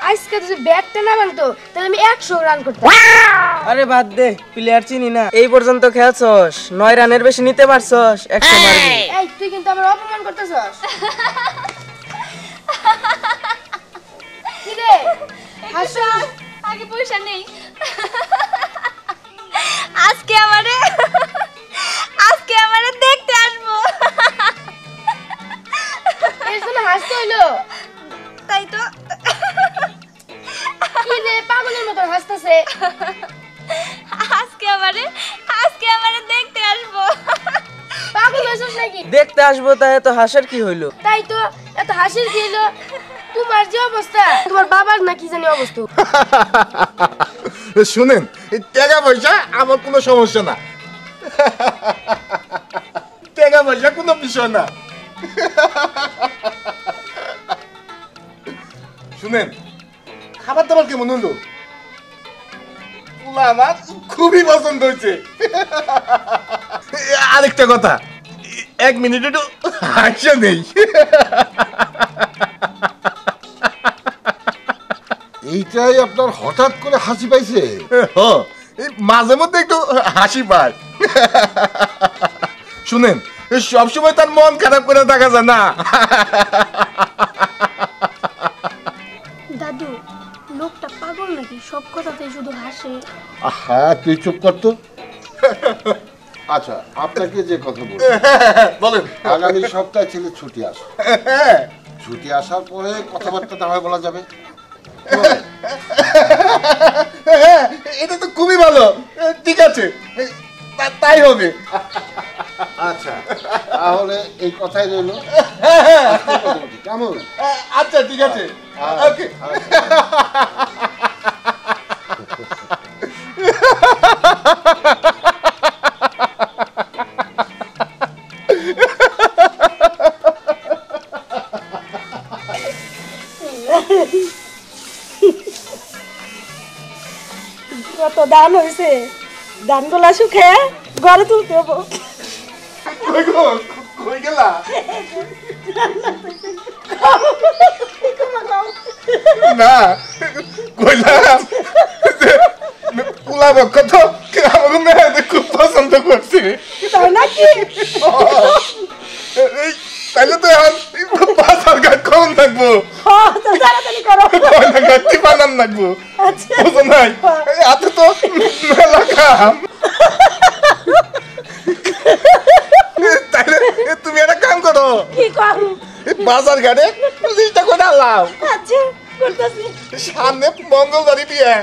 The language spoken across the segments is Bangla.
আজকে যদি ব্যাটটা না ভাঙতো তাহলে আমি 100 রান করতাম। আরে বাদ দে, প্লেয়ার চিনি না। এই পর্যন্ত খেলছস, 9 রানের বেশি নিতে পারছস, 100 মারবি। এই তুই কিন্তু আমার অপমান করতেছস। কি রে হাসু, আগে পয়সা নেই। আজকে আমারে দেখতে আসবো। এর জন্য হাসতে হইলো? তাই তো। কি রে পাগলের মতো হাসতেছে? আজকে আমারে দেখতে আসবো। পাগল হইছস নাকি? দেখতে আসবো, তাই তো হাসার কি হইলো? তাই তো, এত হাসির কি হলো? তোমার যে অবস্থা, তোমার বাবার না কি জানি অবস্থা। শুনেন, টাকা পয়সা আমার কোনো সমস্যা না, টাকা পয়সা কোনো বিষয় না। শুনেন, খাবার দাবার কেমন হলো? আমার খুবই পছন্দ হয়েছে। আরেকটা কথা, 1 মিনিট একটু হাসিয়ে নেই। এইটাই আপনার হঠাৎ করে হাসি পাইছে? মাঝে মধ্যে একটু হাসি পায়। শুনেন, সবসময় তার মন খারাপ করে থাকা যায় না। দাদু, লোকটা পাগল নাকি? সব কথাতে শুধু হাসে। আহা, তুই চুপ করতো। আচ্ছা, আপনাকে যে কথা বলি, বলেন। আগামী সপ্তাহে ছেলে ছুটি আসে, ছুটি আসার পরে কথাবার্তা না হয় বলা যাবে। এটা তো খুবই ভালো, ঠিক আছে, তাই হবে। আচ্ছা, তাহলে এই কথাই রইল। কেমন? আচ্ছা, ঠিক আছে, ওকে। কত দান হয়েছে, ধানগুলা শুকে ঘরে তুলতে হবো। কই গেলা? না, কইলাম পোলা বক্ষ তো আমার মেয়েদের খুব পছন্দ করছে। তাই নাকি? তাইলে তো এখন বাজার ঘাট কম থাকবো, তাড়াতাড়ি করো। ঘাটতি বানান লাগবো, বুঝো নাই? এত তো মেলা কাম। তাইলে তুমি একটা কাম করো, কি করু? বাজার ঘাটে লিস্টটা করে আনলাম, আচ্ছা করতেছি। সামনে মঙ্গলবারই বিয়ে।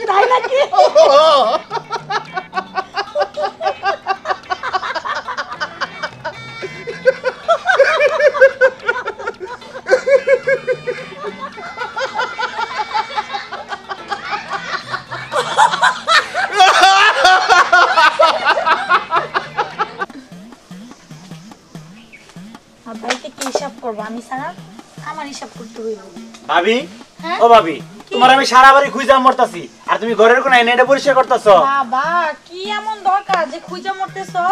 তাই নাকি? ভাইকে কি হিসাব করবো আমি ছাড়া? আমার হিসাব করতে হইব। ভাবি, ও ভাবি, তোমার আমি সারা বাড়ি খুঁজা মরতাছি, আর তুমি ঘরের কোন এনে পরিষ্কার করতেছো। বাবা, কি এমন দরকার যে খুঁজা মরতেছো?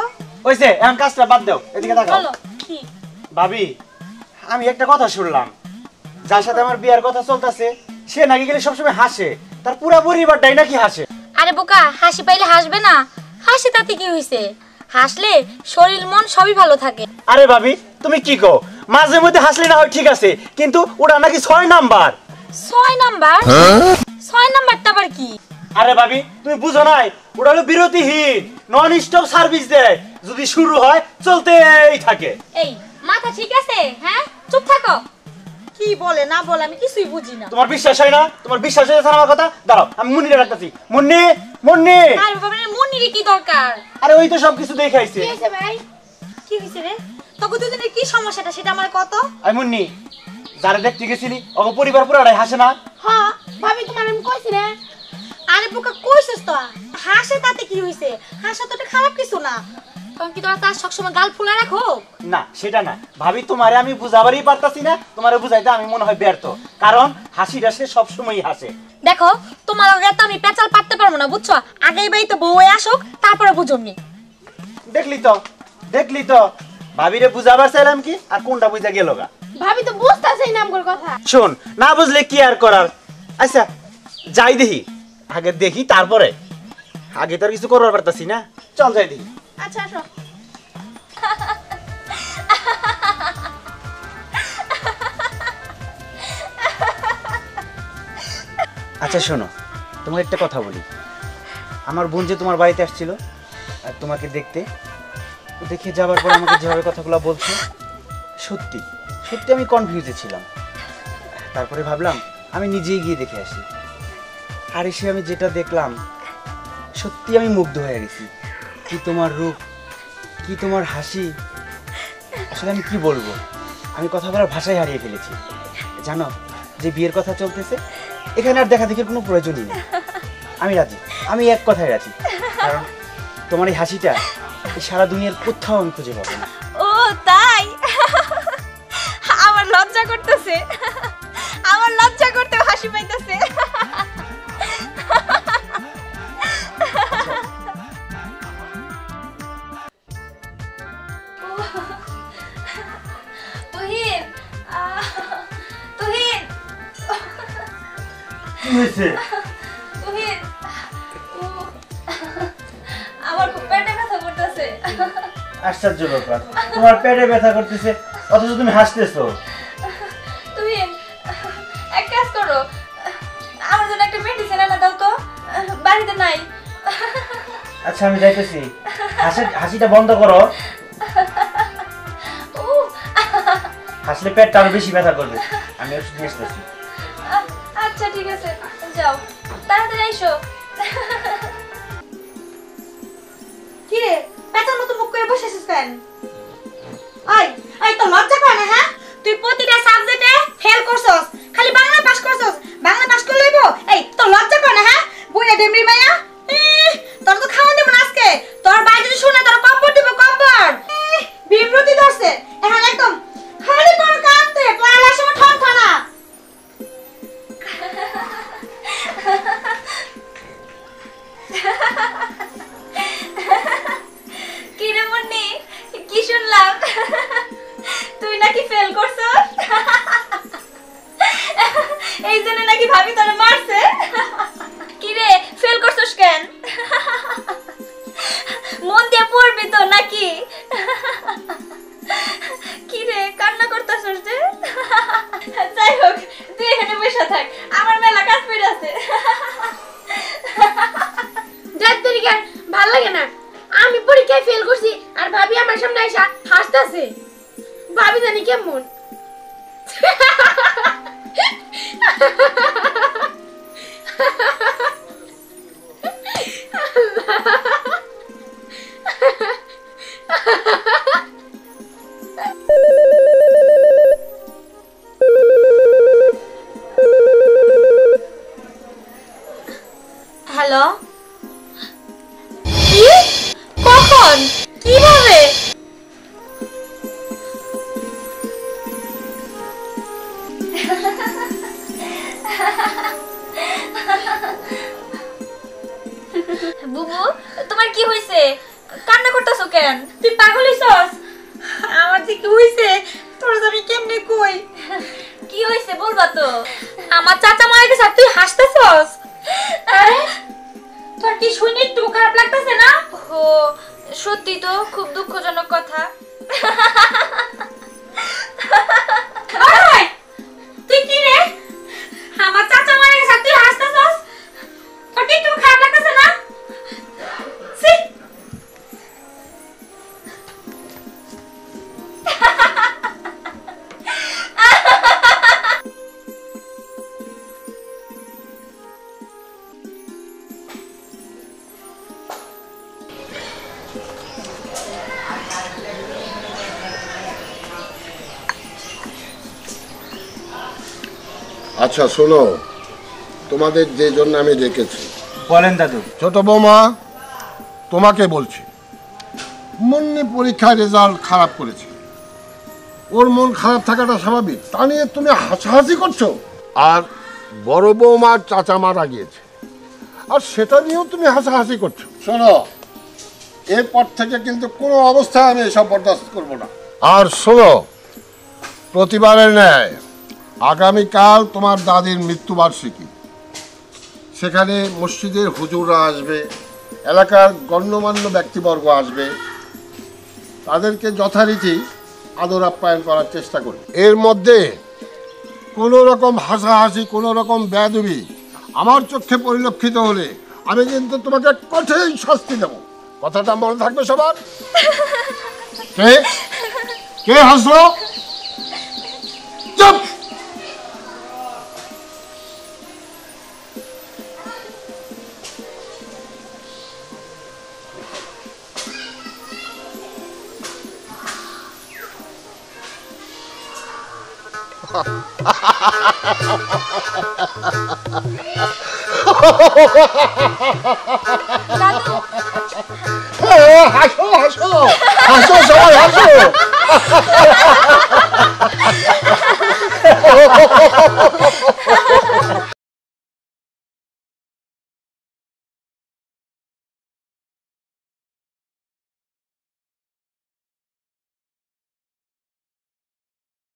হইছে, এখন কাজটা বাদ দাও, এদিকে তাকাও। বলো কি? ভাবি, আমি একটা কথা শুনলাম, যার সাথে আমার বিয়ার কথা চলতেছে সে নাকি গেলে সবসময় হাসে, তার পুরা পরিবারটাই নাকি হাসে। আরে বোকা, হাসি পাইলে হাসবে না? হাসি তাতে কি হইছে? হাসলে শরীর মন সবই ভালো থাকে। আরে ভাবি, তুমি কি কও? মাঝে মধ্যে হাসলে না হয় ঠিক আছে, কিন্তু ওটা নাকি 6 নাম্বার। 6 নাম্বার? 6 নাম্বারটা আবার কি? আরে ভাবি, তুমি বুঝো নাই, ওটা হলো বিরতিহীন, নন স্টপ সার্ভিস দেয়, যদি শুরু হয় চলতেই থাকে। এই মাথা ঠিক আছে? হ্যাঁ, চুপ থাকো। কি বলে না বলে আমি কিছুই বুঝি না। তোমার বিশ্বাস হয় না? তোমার বিশ্বাস হয়েছে আমার কথা? দাঁড়াও, আমি মুন্নিরে ডাকতেছি। মুন্নি, মুন্নি। আরে বাবা রে, মুন্নির কি দরকার? আরে ওই তো সবকিছু দেখাইছে। কি হইছে ভাই? কি হইছে রে? তোকে দুজনের কি সমস্যাটা সেটা আমার কত? আই মুন্নি, যারা দেখতে গেছিলি ওকে পরিবার পুরাটাই হাসে না? হ্যাঁ ভাবি, তোমার আমি কইছি না? আরে বোকা, কইছিস তো? হাসে তাতে কি হইছে? হাসা তো একটা খারাপ কিছু না। কারণ কি তোরা তার সবসময় গাল ফুলা রাখো? না, সেটা না ভাবি, তোমারে আমি বুঝাবারই পারতাছি না, তোমারে বুঝাইতে আমি মনে হয় ব্যর্থ, কারণ হাসিটা সে সবসময়ই হাসে। দেখো, তোমার আগে তো আমি পেঁচাল পারতে পারবো না, বুঝছো? আগেই বাড়িতে বউ আসুক, তারপরে বুঝুমনি। দেখলি তো, দেখলি তো, ভাবিরে বুঝাবার চাইলাম কি, আর কোনটা বুঝা গেল গা। ভাবি তো বুঝতাছেই না আমগর কথা। শোন, না বুঝলে কি আর করার, আচ্ছা যাই দেখি, আগে দেখি তারপরে, আগে তো আর কিছু করবার পারতাছি না, চল যাই দেখি। আচ্ছা আসো। আচ্ছা শোনো, তোমার একটা কথা বলি। আমার বোন যে তোমার বাড়িতে আসছিল আর তোমাকে দেখতে, দেখে যাবার পর আমাকে যেভাবে কথাগুলো বলছো, সত্যি সত্যি আমি কনফিউজে ছিলাম। তারপরে ভাবলাম আমি নিজেই গিয়ে দেখে আসি। আর এসে আমি যেটা দেখলাম, সত্যি আমি মুগ্ধ হয়ে গেছি। কি তোমার রূপ, কি তোমার হাসি, আসলে আমি কি বলবো, আমি কথা বলার ভাষায় হারিয়ে ফেলেছি। জানো, যে বিয়ের কথা চলতেছে, এখানে আর দেখা দেখির কোনো প্রয়োজনই নেই। আমি রাজি, আমি এক কথায় রাজি। কারণ তোমার এই হাসিটা এই সারা দুনিয়ার কোথাও আমি খুঁজে পাবো না। ও তাই? আমার লজ্জা করতেছে, আমার লজ্জা করতে হাসি পাইতেছে। তুহিন, তুহিন, কি হয়েছে? তুহিন, আমার খুব পেটে ব্যথা করতেছে। আশ্চর্য ব্যাপার, তোমার পেটে ব্যথা করতেছে অথচ তুমি হাসতেছো। তুহিন, এক কাজ করো, আমার জন্য একটা মেডিসিন এনে দাও তো, বাড়িতে নাই। আচ্ছা আমি যাইতেছি, হাসিটা বন্ধ করো, হাসলে পেটটা আরো বেশি ব্যথা করবে। আমি ওষুধ নিয়ে আসতেছি। আচ্ছা ঠিক আছে, যাও, তাড়াতাড়ি এসো। কি রে, পেছন মতো মুখ করে বসে আছিস কেন? আই আই, তো লজ্জা করে না? হ্যাঁ, তুই প্রতিটা সাবজেক্টে ফেল করছস, খালি বাংলা পাস করছস। বাংলা পাস করে লইবো? এই তো লজ্জা করে না? হ্যাঁ, বুইরা ডেমরি মাইয়া, তোর তো খাওয়া দেব না আজকে। তোর ভাই যদি শুনে, তোর কব্বর দিব, কব্বর। বিব্রতি ধরছে এখন একদম, খালি তোর কাঁদতে পড়ার সময় ঠন ঠানা। কি রে মুন্নি, কি শুনলাম তুই নাকি ফেল করছস? এই জন্য নাকি ভাবি তোরে মারছে? কি রে, ফেল করছস কেন? মন দিয়ে পড়বি তো নাকি? কি রে, কান্না করতেছস যে? যাই হোক, তুই এখানে বসে থাক, আমার মেলা কাজ পড়ে আছে। যাই তরিকার ভাল লাগে না, আমি পরীক্ষায় ফেল করছি আর ভাবি আমার সামনে এসে হাসতেছে। ভাবি জানি কেমন। হ্যালো, কি, কখন, কিভাবে? বুবু, তোমার কি হইছে? কান্না করতেছো কেন? তুই পাগল হইছস? আমার যে কি হইছে তোর আমি কেমনে কই? কি হইছে বলবা তো? আমার চাচা মারা গেছে আর তুই হাসতেছস? তোর কি শুনে একটু খারাপ লাগতেছে না? ও সত্যি তো, খুব দুঃখজনক কথা। তুই কি রে, আমার চাচা মারা গেছে আর তুই হাসতেছস? তোর কি একটু খারাপ লাগতেছে না? আচ্ছা শোনো, তোমাদের যে জন্য আমি ডেকেছি। বলেন দাদু। ছোট বৌমা, তোমাকে বলছি, মুন্নি পরীক্ষায় রেজাল্ট খারাপ করেছে, ওর মন খারাপ থাকাটা স্বাভাবিক, তা নিয়ে তুমি হাসাহাসি করছো। আর বড় বৌমার চাচা মারা গিয়েছে, আর সেটা নিয়েও তুমি হাসাহাসি করছো। শোনো, এরপর থেকে কিন্তু কোনো অবস্থায় আমি এসব বরদাস্ত করবো না। আর শোনো, প্রতিবারের ন্যায় আগামীকাল তোমার দাদির মৃত্যুবার্ষিকী, সেখানে মসজিদের হুজুররা আসবে, এলাকার গণ্যমান্য ব্যক্তিবর্গ আসবে, তাদেরকে যথারীতি আদর আপ্যায়ন করার চেষ্টা করি। এর মধ্যে কোনো রকম হাসাহাসি, কোনো রকম বেয়াদবি আমার চোখে পরিলক্ষিত হলে আমি কিন্তু তোমাকে কঠিন শাস্তি দেব। কথাটা মনে থাকবে সবার। কে কে হাসলো? চুপ! দাদু হাসো হাসো হাসো, সবাই হাসো।